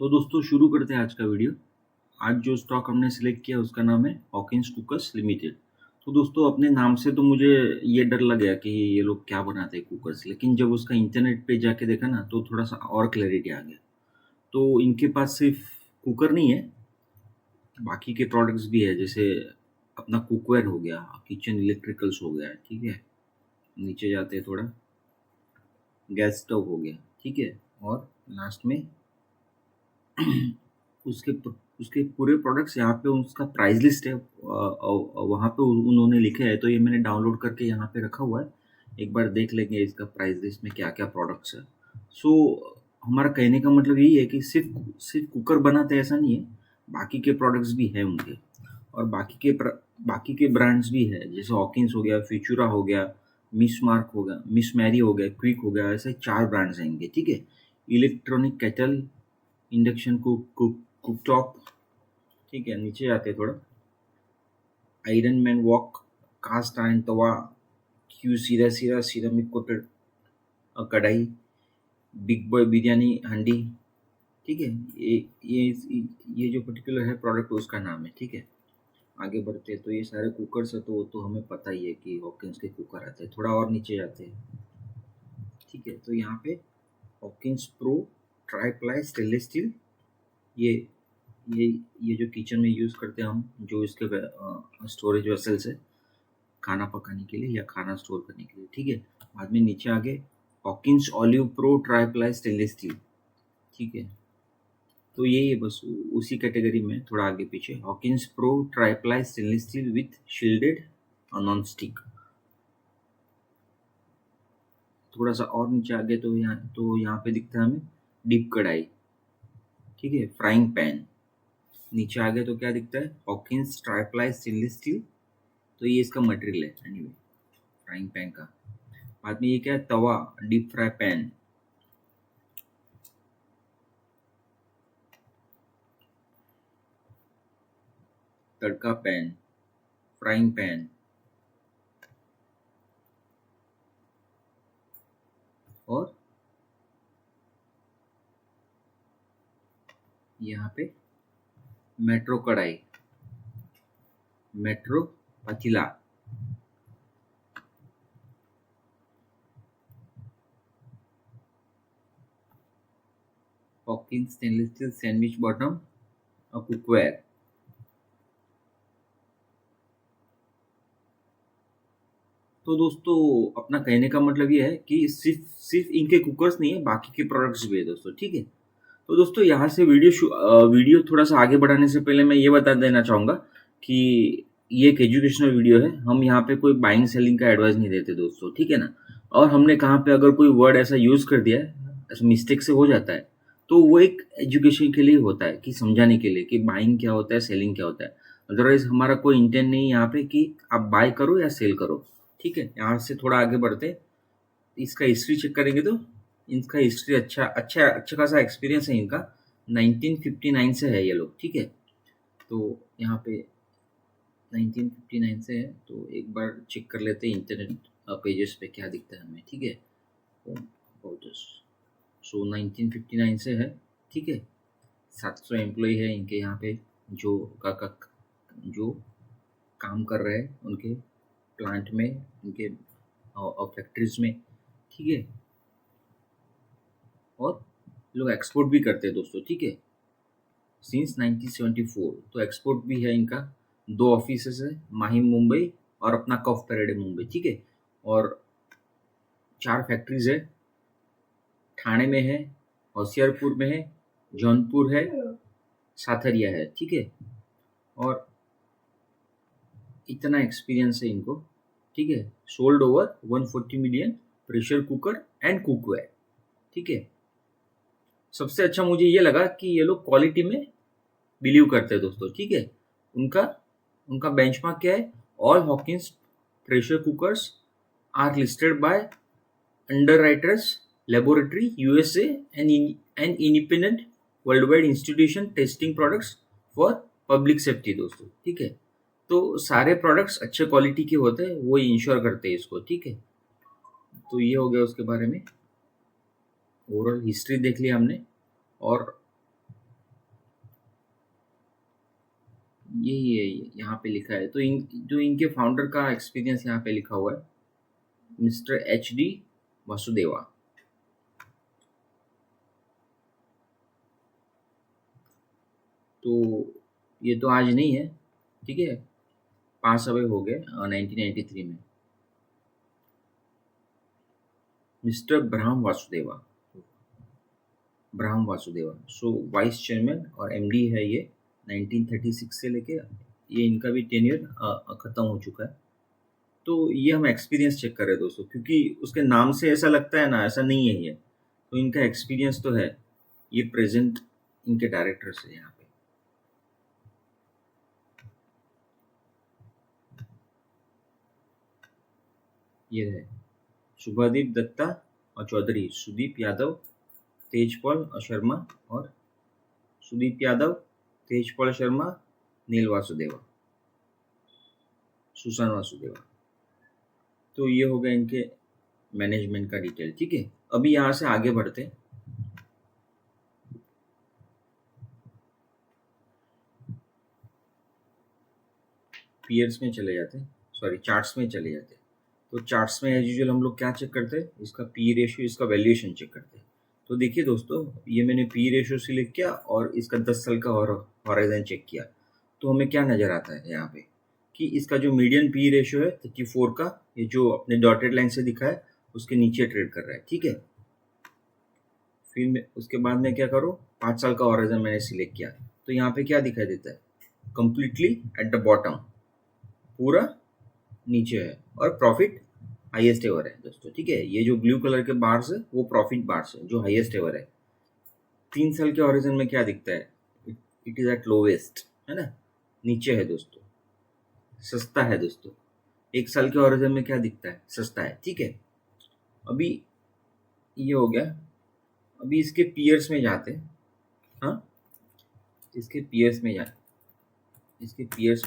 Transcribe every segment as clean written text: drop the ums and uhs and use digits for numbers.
तो दोस्तों शुरू करते हैं आज का वीडियो। आज जो स्टॉक हमने सिलेक्ट किया उसका नाम है हॉकिंस कुकर्स लिमिटेड। तो दोस्तों अपने नाम से तो मुझे ये डर लग गया कि ये लोग क्या बनाते हैं कुकर्स, लेकिन जब उसका इंटरनेट पे जाके देखा ना तो थोड़ा सा और क्लैरिटी आ गया। तो इनके पास सिर्फ कुकर नहीं है, बाकी के प्रोडक्ट्स भी है, जैसे अपना कुकवेयर हो गया, किचन इलेक्ट्रिकल्स हो गया, ठीक है। नीचे जाते हैं थोड़ा, गैस स्टोव हो गया, ठीक है। और लास्ट में उसके उसके पूरे प्रोडक्ट्स यहाँ पे उसका प्राइस लिस्ट है, वहाँ पे उन्होंने लिखे है, तो ये मैंने डाउनलोड करके यहाँ पे रखा हुआ है। एक बार देख लेंगे इसका प्राइस लिस्ट में क्या क्या प्रोडक्ट्स है। सो हमारा कहने का मतलब यही है कि सिर्फ सिर्फ कुकर बनाते हैं ऐसा नहीं है, बाकी के प्रोडक्ट्स भी है उनके। और बाकी के ब्रांड्स भी है, जैसे हॉकिंस हो गया, फ्यूचुरा हो गया, मिस मार्क हो गया, मिस मैरी हो गया, क्विक हो गया, ऐसे 4 ब्रांड्स हैं इनके, ठीक है। इलेक्ट्रॉनिक केटल, इंडक्शन कुकटॉप, ठीक है। नीचे आते हैं थोड़ा, iron man wok, cast iron tawa, क्यू सीरा सीरा ceramic coated kadai, big boy biryani handi, ठीक है। ये जो पर्टिकुलर है प्रोडक्ट उसका नाम है, ठीक है। आगे बढ़ते हैं तो ये सारे कुकर्स है, तो वो तो हमें पता ही है कि हॉकिंस के कुकर आते हैं। थोड़ा और नीचे जाते हैं, ठीक है। तो यहाँ पे Hawkins pro try ply stainless steel, ये ये ये जो किचन में यूज़ करते हैं हम, जो इसके स्टोरेज वेसल्स है खाना पकाने के लिए या खाना स्टोर करने के लिए, ठीक है। बाद में नीचे आगे Hawkins olive pro tri-ply stainless steel, ठीक है। तो यही है बस उसी कैटेगरी में, थोड़ा आगे पीछे Hawkins pro tri-ply stainless steel with shielded non stick. थोड़ा सा और नीचे आगे तो यहाँ पे दिखता है हमें डीप कढ़ाई, ठीक है, फ्राइंग पैन। नीचे आगे तो क्या दिखता है, हॉकिंस ट्राईप्लाई स्टेनलेस स्टील, तो ये इसका मटेरियल है एनीवे, फ्राइंग पैन का। बाद में ये क्या है, तवा, डीप फ्राई पैन, तड़का पैन, फ्राइंग पैन, और यहाँ पे मेट्रो कढ़ाई, मेट्रो पतीला, Hawkins stainless steel sandwich bottom और कुकवेयर। तो दोस्तों अपना कहने का मतलब ये है कि सिर्फ सिर्फ इनके कुकर्स नहीं है, बाकी के प्रोडक्ट्स भी है दोस्तों, ठीक है। तो दोस्तों यहाँ से वीडियो थोड़ा सा आगे बढ़ाने से पहले मैं ये बता देना चाहूँगा कि ये एक एजुकेशनल वीडियो है। हम यहाँ पे कोई बाइंग सेलिंग का एडवाइस नहीं देते दोस्तों, ठीक है ना। और हमने कहाँ पे अगर कोई वर्ड ऐसा यूज़ कर दिया है, ऐसा मिस्टेक से हो जाता है, तो वो एक एजुकेशन के लिए होता है, कि समझाने के लिए कि बाइंग क्या होता है, सेलिंग क्या होता है। अदरवाइज हमारा कोई इंटेंट नहीं है यहाँ पे कि आप बाय करो या सेल करो, ठीक है। यहाँ से थोड़ा आगे बढ़ते, इसका हिस्ट्री चेक करेंगे तो इनका हिस्ट्री अच्छा खासा एक्सपीरियंस है इनका। 1959 से है ये लोग, ठीक है। तो यहाँ पे 1959 से है, तो एक बार चेक कर लेते हैं इंटरनेट पेजेस पे क्या दिखता है हमें, ठीक है। सो 1959 से है, ठीक है। 700 एम्प्लॉय है इनके यहाँ पे, जो जो काम कर रहे हैं उनके प्लांट में, उनके फैक्ट्रीज में, ठीक है। और लोग एक्सपोर्ट भी करते हैं दोस्तों, ठीक है। सिंस 1974 तो एक्सपोर्ट भी है इनका। 2 ऑफिसेस है, माहिम मुंबई और अपना कफ पैरेडे मुंबई, ठीक है। और 4 फैक्ट्रीज है, ठाणे में है, होशियारपुर में है, जौनपुर है, साथरिया है, ठीक है। और इतना एक्सपीरियंस है इनको, ठीक है। Sold over 140 million pressure cooker and cookware, ठीक है। सबसे अच्छा मुझे ये लगा कि ये लोग क्वालिटी में बिलीव करते हैं दोस्तों, ठीक है। उनका उनका बेंचमार्क क्या है, all Hawkins pressure cookers are listed by underwriters laboratory USA and independent world wide institution testing products for public safety दोस्तों, ठीक है। तो सारे प्रोडक्ट्स अच्छे क्वालिटी के होते हैं, वो इंश्योर करते हैं इसको, ठीक है। तो ये हो गया उसके बारे में, ओवरऑल हिस्ट्री देख लिया हमने। और यही है, यहाँ पे लिखा है। तो जो इनके फाउंडर का एक्सपीरियंस यहाँ पे लिखा हुआ है, मिस्टर HD वासुदेवा। तो ये तो आज नहीं है, ठीक है, पास अवे हो गए 1993 में। मिस्टर ब्राह्म वासुदेवा सो वाइस चेयरमैन और MD है ये 1936 से लेके, ये इनका भी टेन्योर खत्म हो चुका है। तो ये हम एक्सपीरियंस चेक कर रहे हैं दोस्तों, क्योंकि उसके नाम से ऐसा लगता है ना, ऐसा नहीं है ये। तो इनका एक्सपीरियंस तो है। ये प्रेजेंट इनके डायरेक्टर्स है यहाँ पे। ये है शुभादीप दत्ता और चौधरी, सुदीप यादव, तेजपाल शर्मा और सुदीप यादव, तेजपाल शर्मा, नील वासुदेवा, सुशांत वासुदेवा। तो ये हो गया इनके मैनेजमेंट का डिटेल, ठीक है। अभी यहाँ से आगे बढ़ते हैं। पीयर्स में चले जाते हैं, सॉरी चार्ट्स में चले जाते हैं। तो चार्ट्स में एज यूजुअल हम लोग क्या चेक करते हैं, इसका पी रेशियो, इसका वैल्यूएशन चेक करते हैं। तो देखिए दोस्तों, ये मैंने पी रेशियो सिलेक्ट किया और इसका 10 साल का हॉराइजन चेक किया। तो हमें क्या नज़र आता है यहाँ पे कि इसका जो मीडियन पी रेशियो है 34 का, ये जो अपने डॉटेड लाइन से दिखा है उसके नीचे ट्रेड कर रहा है, ठीक है। फिर उसके बाद में क्या करो, 5 साल का हॉराइजन मैंने सिलेक्ट किया। तो यहाँ पे क्या दिखाई देता है, कंप्लीटली एट द बॉटम, पूरा नीचे है, और प्रॉफिट हाईएस्ट एवर है दोस्तों, ठीक है। ये जो ब्लू कलर के बार्स है वो प्रॉफिट बार्स है जो हाईएस्ट एवर है। 3 साल के हॉरिजन में क्या दिखता है, इट इज एट लोवेस्ट, है ना, नीचे है दोस्तों, सस्ता है दोस्तों। 1 साल के हॉरिजन में क्या दिखता है, सस्ता है, ठीक है। अभी ये हो गया। अभी इसके पीयर्स में जाते हैं, हाँ, इसके पीयर्स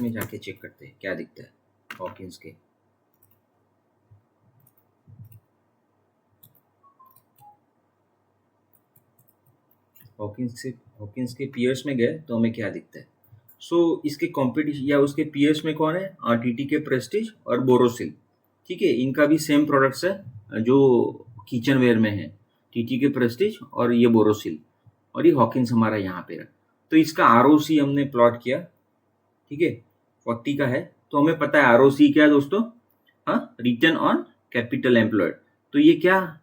में जाके चेक करते हैं क्या दिखता है हॉकिंस के। हॉकिंस के पीयर्स में गए तो हमें क्या दिखता है। सो इसके कंपटीशन या उसके पीयर्स में कौन है, TTK प्रेस्टीज और बोरोसिल, ठीक है। इनका भी सेम प्रोडक्ट्स है जो किचन वेयर में है, TTK प्रेस्टीज और ये बोरोसिल, और ये हॉकिंस हमारा यहाँ पे है। तो इसका ROC हमने प्लॉट किया, ठीक है, 40 का है। तो हमें पता है ROC क्या है दोस्तों, हाँ, रिटर्न ऑन कैपिटल एम्प्लॉयड। तो ये क्या,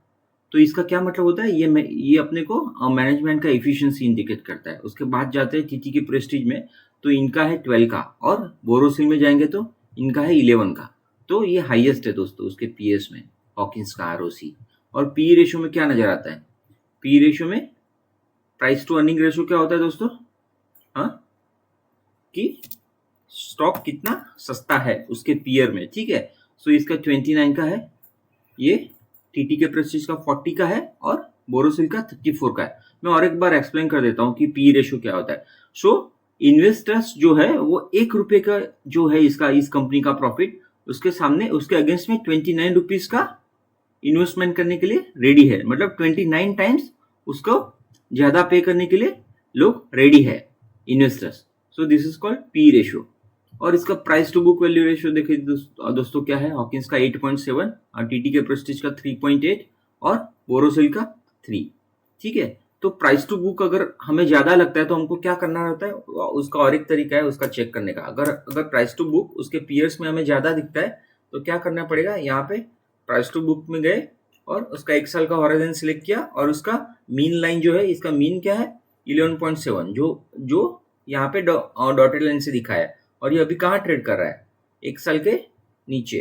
तो इसका क्या मतलब होता है, ये अपने को मैनेजमेंट का एफिशिएंसी इंडिकेट करता है। उसके बाद जाते हैं TTK के प्रेस्टीज में, तो इनका है 12 का, और बोरोसिल में जाएंगे तो इनका है 11 का। तो ये हाईएस्ट है दोस्तों उसके पीएस में, हॉकिंस का ROC। और पी रेशियो में क्या नजर आता है, पी रेशियो में प्राइस टू अर्निंग रेशियो क्या होता है दोस्तों, हाँ, कि स्टॉक कितना सस्ता है उसके पीयर में, ठीक है। सो इसका 29 का है, ये TTK प्रेस्टीज का 40 का है, और बोरोसिल का 34 का है। मैं और एक बार एक्सप्लेन कर देता हूँ कि पी रेशियो क्या होता है। सो इन्वेस्टर्स जो है वो 1 रुपये का जो है इसका, इस कंपनी का प्रॉफिट, उसके सामने, उसके अगेंस्ट में 29 रुपीज का इन्वेस्टमेंट करने के लिए रेडी है। मतलब 29 टाइम्स उसको ज्यादा पे करने के लिए लोग रेडी है, investors. So this is called P ratio. और इसका price to book value ratio देखिए दोस्तों क्या है, हॉकिंस का 8.7 और TTK प्रेस्टीज का 3.8 और बोरोसिल का 3, ठीक है। तो प्राइस टू बुक अगर हमें ज्यादा लगता है तो हमको क्या करना रहता है, उसका और एक तरीका है उसका चेक करने का। अगर प्राइस टू बुक उसके पीयर्स में हमें ज्यादा दिखता है तो क्या करना पड़ेगा, यहाँ पे प्राइस टू बुक में गए और उसका 1 साल का हॉराइजन सिलेक्ट किया, और उसका मीन लाइन जो है, इसका मीन क्या है 11.7, जो यहाँ पे डॉटेड लाइन से दिखा है। और ये अभी कहाँ ट्रेड कर रहा है, 1 साल के नीचे,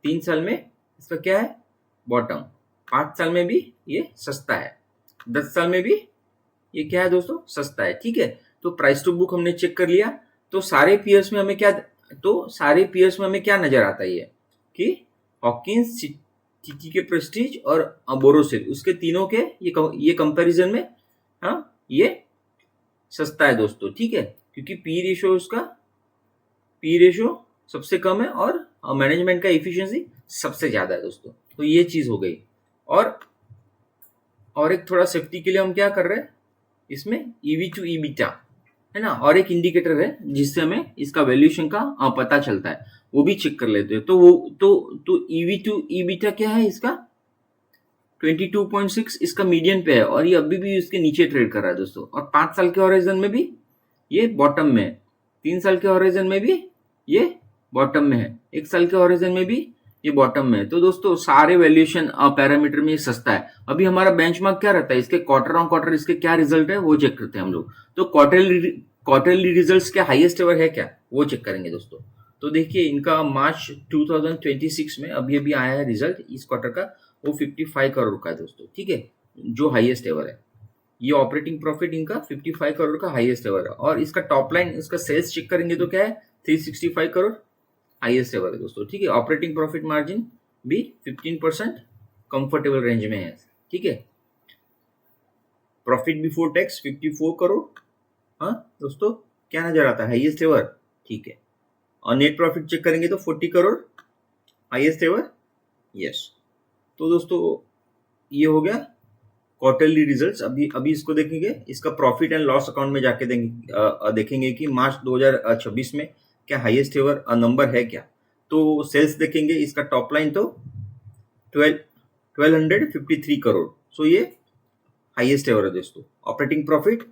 3 साल में इसका क्या है बॉटम, 5 साल में भी ये सस्ता है, 10 साल में भी ये क्या है दोस्तों, सस्ता है, ठीक है। तो प्राइस टू बुक हमने चेक कर लिया। तो सारे पीयर्स में हमें क्या नजर आता है, ये कि हॉकिंस, TTK प्रेस्टीज और बोरोसिल, उसके तीनों के ये कंपैरिजन में, हाँ, ये सस्ता है दोस्तों, ठीक है। क्योंकि पी रेशियो सबसे कम है और मैनेजमेंट का एफिशिएंसी सबसे ज्यादा है दोस्तों। तो ये चीज हो गई। और एक थोड़ा सेफ्टी के लिए हम क्या कर रहे हैं, इसमें EV to EBITDA है ना, और एक इंडिकेटर है जिससे हमें इसका वैल्यूएशन का पता चलता है, वो भी चेक कर लेते हैं। तो वो तो ईवी टू ईबीटा क्या है इसका 22.6 इसका मीडियन पे है, और ये अभी भी इसके नीचे ट्रेड कर रहा है दोस्तों। और 5 साल के हॉराइजन में भी ये बॉटम में है, 3 साल के हॉराइजन में भी ये बॉटम में है, 1 साल के हॉराइजन में भी ये बॉटम में है। तो दोस्तों सारे वैल्यूएशन पैरामीटर में ये सस्ता है। अभी हमारा बेंचमार्क क्या रहता है, इसके क्वार्टर ऑन क्वार्टर इसके क्या रिजल्ट है वो चेक करते हैं हम लोग। तो क्वार्टरली रिजल्ट्स के हाईएस्ट एवर है क्या, वो चेक करेंगे दोस्तों। तो देखिए इनका मार्च 2026 में अभी अभी आया है रिजल्ट इस क्वार्टर का, वो 55 करोड़ का है दोस्तों, ठीक है, जो हाईएस्ट एवर है। ये ऑपरेटिंग प्रॉफिट इनका 55 करोड़ का हाईएस्ट एवर है। और इसका टॉप लाइन इसका सेल्स चेक करेंगे तो क्या है 365 करोड़ हाईएस्ट एवर है दोस्तों, ठीक है। ऑपरेटिंग प्रॉफिट मार्जिन भी 15% कंफर्टेबल रेंज में है, ठीक है। प्रॉफिट बिफोर टैक्स 54 करोड़, हाँ दोस्तों क्या नजर आता है, हाईएस्ट एवर, ठीक है। और नेट प्रॉफिट चेक करेंगे तो 40 करोड़ हाईएस्ट एवर, यस। तो दोस्तों ये हो गया क्वार्टरली रिजल्ट्स। अभी इसको देखेंगे, इसका प्रॉफिट एंड लॉस अकाउंट में जाके देखेंगे कि मार्च 2026 में क्या हाईएस्ट एवर नंबर है क्या। तो सेल्स देखेंगे, इसका टॉप लाइन तो 1253 करोड़, सो ये हाईएस्ट एवर है दोस्तों। Operating profit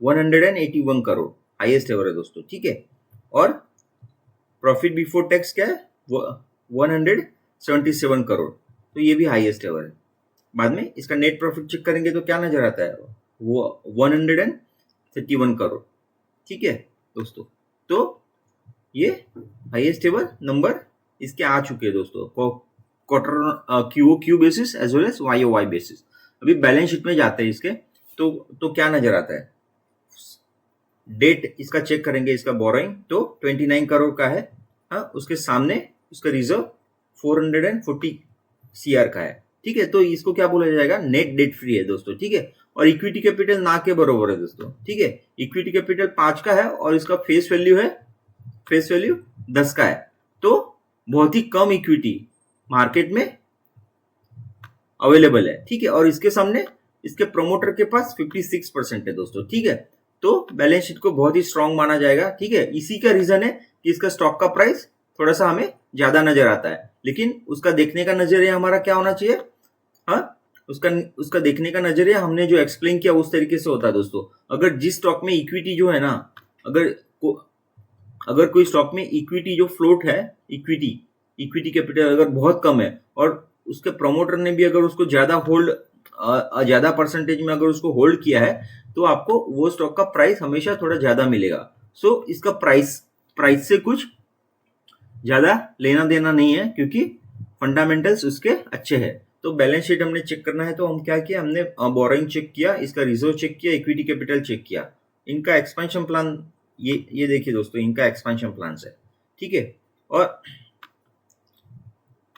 181 crore highest ever है दोस्तों, ठीक है। और प्रॉफिट बिफोर टैक्स क्या है 177 करोड़, तो ये भी हाईएस्ट एवर है। बाद में इसका नेट प्रॉफिट चेक करेंगे तो क्या नजर आता है, वो 131 करोड़, ठीक है दोस्तों। तो ये हाईएस्ट एवर नंबर इसके आ चुके हैं दोस्तों, quarter Q basis as well as Y basis. अभी बैलेंस शीट में जाते हैं इसके, तो क्या नजर आता है, डेट इसका चेक करेंगे, इसका बोरोइंग तो 29 करोड़ का है, हाँ। उसके सामने उसका रिजर्व 440 CR का है, ठीक है। तो इसको क्या बोला जाएगा, नेट डेट फ्री है दोस्तों, ठीक है। और इक्विटी कैपिटल ना के बराबर है दोस्तों, ठीक है। इक्विटी कैपिटल 5 का है और इसका फेस वैल्यू 10 का है। तो बहुत ही कम इक्विटी मार्केट में अवेलेबल है, ठीक है। और इसके सामने इसके प्रोमोटर के पास 56% है दोस्तों, ठीक है। तो बैलेंस शीट को बहुत ही स्ट्रांग माना जाएगा, ठीक है। इसी का रीजन है कि इसका स्टॉक का प्राइस थोड़ा सा हमें ज्यादा नजर आता है, लेकिन उसका देखने का नजरिया हमारा क्या होना चाहिए, हाँ, उसका देखने का नजरिया हमने जो एक्सप्लेन किया उस तरीके से होता है दोस्तों। अगर जिस स्टॉक में इक्विटी जो है ना, अगर कोई स्टॉक में इक्विटी जो फ्लोट है, इक्विटी कैपिटल अगर बहुत कम है और उसके प्रमोटर ने भी अगर उसको ज्यादा परसेंटेज में अगर उसको होल्ड किया है, तो आपको वो स्टॉक का प्राइस हमेशा थोड़ा ज्यादा मिलेगा। सो इसका प्राइस से कुछ ज्यादा लेना देना नहीं है, क्योंकि फंडामेंटल्स उसके अच्छे हैं। तो बैलेंस शीट हमने चेक करना है, तो हम क्या किया, हमने बोरोइंग चेक किया, इसका रिजर्व चेक किया, इक्विटी कैपिटल चेक किया, इनका एक्सपेंशन प्लान ये देखिए दोस्तों, इनका एक्सपेंशन प्लान है, ठीक है। और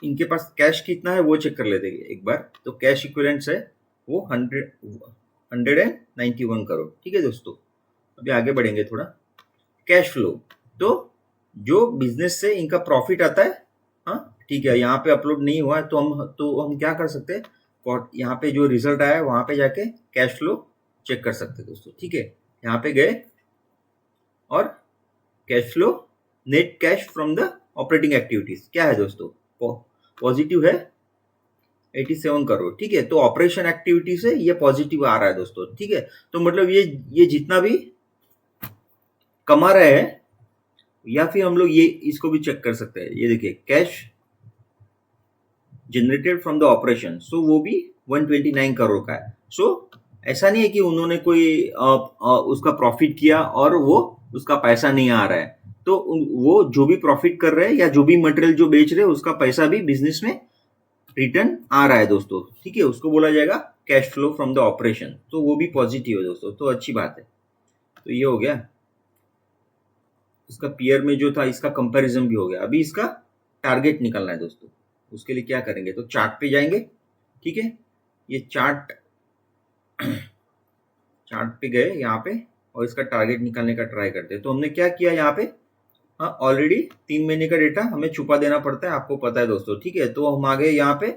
इनके पास कैश कितना है वो चेक कर लेते हैं एक बार। तो कैश इक्विवेलेंट्स है वो 191 करोड़, ठीक है दोस्तों। अभी आगे बढ़ेंगे थोड़ा, कैश फ्लो, तो जो बिजनेस से इनका प्रॉफिट आता है, हाँ ठीक है, यहाँ पे अपलोड नहीं हुआ है, तो हम क्या कर सकते हैं, यहाँ पे जो रिजल्ट आया है वहां पे जाके कैश फ्लो चेक कर सकते हैं दोस्तों, ठीक है। यहाँ पे गए और cash flow, net cash from the operating activities क्या है दोस्तों, पॉजिटिव है 87 करोड़, ठीक है। तो ऑपरेशन एक्टिविटी से ये पॉजिटिव आ रहा है दोस्तों, ठीक है। तो मतलब ये जितना भी कमा रहे हैं, या फिर हम लोग ये इसको भी चेक कर सकते हैं, ये देखिए cash generated from the operation, so वो भी 129 करोड़ का है। सो ऐसा नहीं है कि उन्होंने कोई उसका प्रॉफिट किया और वो उसका पैसा नहीं आ रहा है, तो वो जो भी प्रॉफिट कर रहे हैं या जो भी मटेरियल जो बेच रहे हैं उसका पैसा भी बिजनेस में रिटर्न आ रहा है दोस्तों, ठीक है। उसको बोला जाएगा cash flow from the operation, तो वो भी पॉजिटिव है दोस्तों, तो अच्छी बात है। तो ये हो गया, इसका पीयर में जो था इसका कंपैरिजन भी हो गया। अभी इसका टारगेट निकालना है दोस्तों, उसके लिए क्या करेंगे, तो चार्ट पे जाएंगे, ठीक है। ये चार्ट पे गए यहाँ पे और इसका टारगेट निकालने का ट्राई करते हैं। तो हमने क्या किया यहाँ पे, हाँ ऑलरेडी 3 महीने का डेटा हमें छुपा देना पड़ता है, आपको पता है दोस्तों, ठीक है। तो हम आ गए यहाँ पे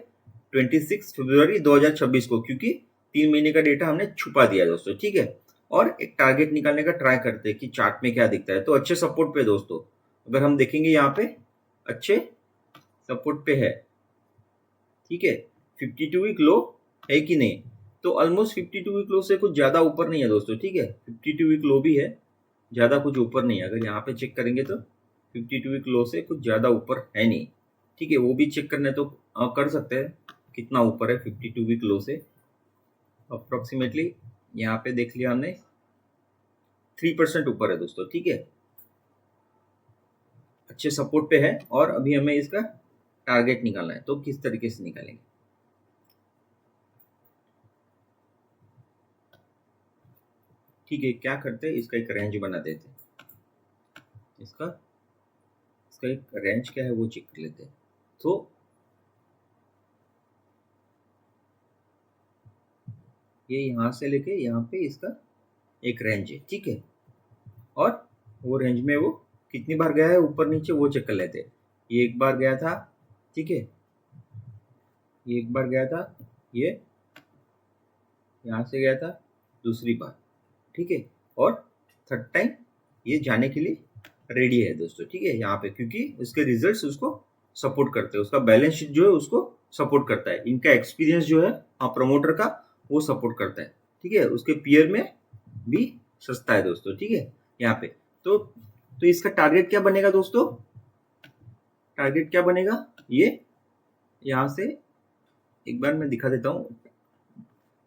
26 फरवरी 2026 को, क्योंकि 3 महीने का डेटा हमने छुपा दिया दोस्तों, ठीक है। और एक टारगेट निकालने का ट्राई करते हैं कि चार्ट में क्या दिखता है। तो अच्छे सपोर्ट पे दोस्तों, अगर हम देखेंगे यहाँ पे अच्छे सपोर्ट पे है, ठीक है। 52 वीक लो है कि नहीं, तो ऑलमोस्ट 52 वीक लो से कुछ ज्यादा ऊपर नहीं है दोस्तों, ठीक है। 52 वीक लो भी है, ज्यादा कुछ ऊपर नहीं है। अगर यहाँ पे चेक करेंगे तो 52 वीक लो से कुछ ज्यादा ऊपर है नहीं, ठीक है। वो भी चेक करने तो कर सकते हैं कितना ऊपर है 52 वीक लो से। अप्रोक्सीमेटली यहाँ पे देख लिया हमने 3% ऊपर है दोस्तों, ठीक है। अच्छे सपोर्ट पे है और अभी हमें इसका टारगेट निकालना है। तो किस तरीके से निकालेंगे, ठीक है। क्या करते हैं, इसका एक रेंज बना देते हैं। इसका एक रेंज क्या है वो चेक कर लेते हैं। तो ये यहाँ से लेके यहाँ पे इसका एक रेंज है, ठीक है। और वो रेंज में वो कितनी बार गया है ऊपर नीचे वो चेक कर लेते हैं। ये एक बार गया था, ठीक है। ये एक बार गया था, ये यहाँ से गया था दूसरी बार, ठीक है। और थर्ड टाइम ये जाने के लिए रेडी है दोस्तों, ठीक है। यहाँ पे क्योंकि उसके रिजल्ट्स उसको सपोर्ट करते हैं, उसका बैलेंस शीट जो है उसको सपोर्ट करता है, इनका एक्सपीरियंस जो है प्रमोटर का वो सपोर्ट करता है, ठीक है। उसके पीयर में भी सस्ता है दोस्तों, ठीक है। यहाँ पे तो इसका टारगेट क्या बनेगा दोस्तों, टारगेट क्या बनेगा, ये यहाँ से एक बार मैं दिखा देता हूँ,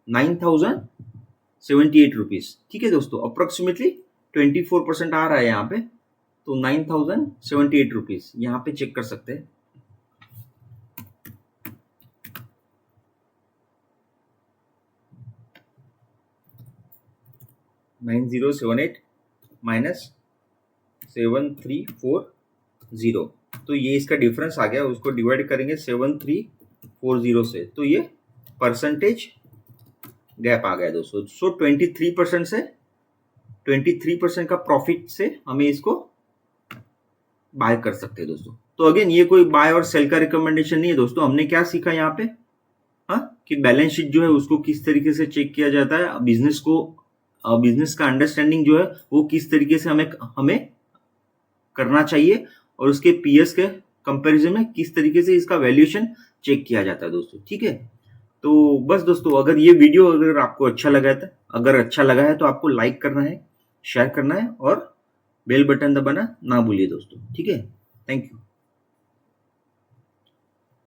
9078 रुपीज, ठीक है दोस्तों। अप्रोक्सीमेटली 24% आ रहा है यहाँ पे, तो 9078 रुपीज यहाँ पे चेक कर सकते हैं। $9078 माइनस 7340, तो ये इसका डिफरेंस आ गया। उसको डिवाइड करेंगे 7340 से, तो ये परसेंटेज गैप आ गया दोस्तों। सो 23% से 23% का प्रॉफिट से हमें इसको बाय कर सकते हैं दोस्तों। तो अगेन ये कोई बाय और सेल का रिकमेंडेशन नहीं है दोस्तों। हमने क्या सीखा यहाँ पे, कि बैलेंस शीट जो है उसको किस तरीके से चेक किया जाता है, बिजनेस का अंडरस्टैंडिंग जो है वो किस तरीके से हमें करना चाहिए, और उसके पीएस के कंपैरिजन में किस तरीके से इसका वैल्यूएशन चेक किया जाता है दोस्तों, ठीक है। तो बस दोस्तों, अगर ये वीडियो अगर आपको अच्छा लगा है, तो आपको लाइक करना है, शेयर करना है और बेल बटन दबाना ना भूलिए दोस्तों, ठीक है। Thank you.